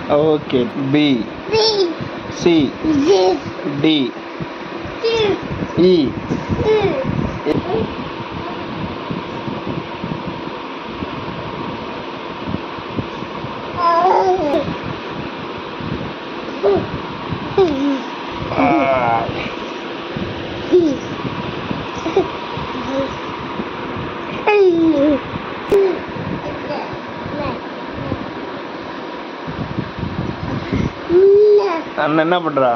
Okay. B. B. C. Z. D. Q. E. அண்ணன் என்ன பண்றா?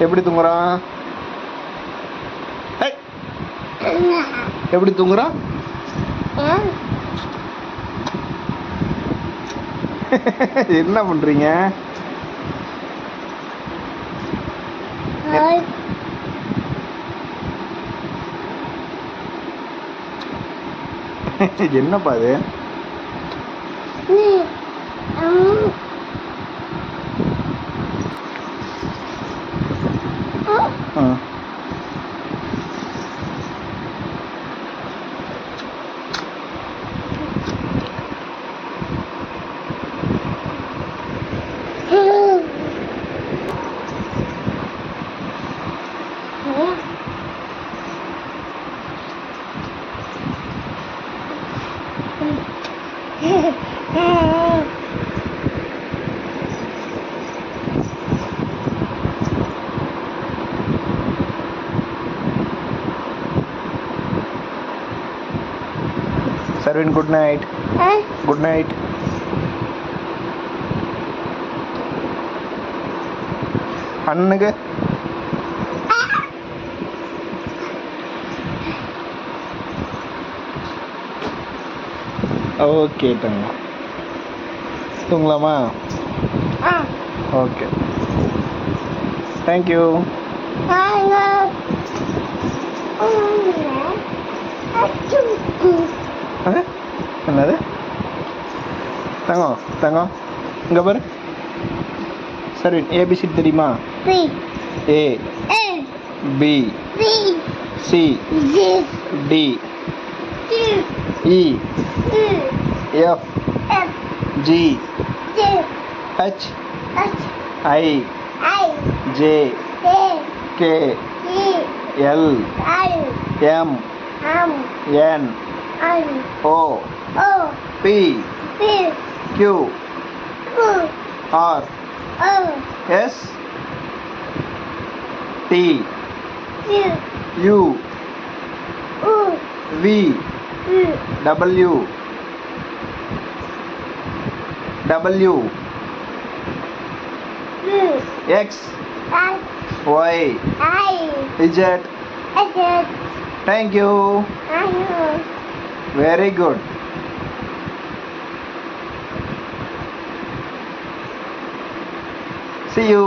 எப்படி தூங்குறான்? எப்படி தூங்குறான்? என்ன பண்றீங்க? என்னப்பா அது? Sarvin, good night. Good night. அண்ணனுக்கு ஓகே தங்கம் தூங்கலாமா? Okay thank you. என்னது தங்கம் தங்கம் இங்க பாரு. சரி ஏபிசி தெரியுமா? A B C D E F G H I J K L M N O P Q R S T U V W W X Y Z. Thank you. Very good. See you.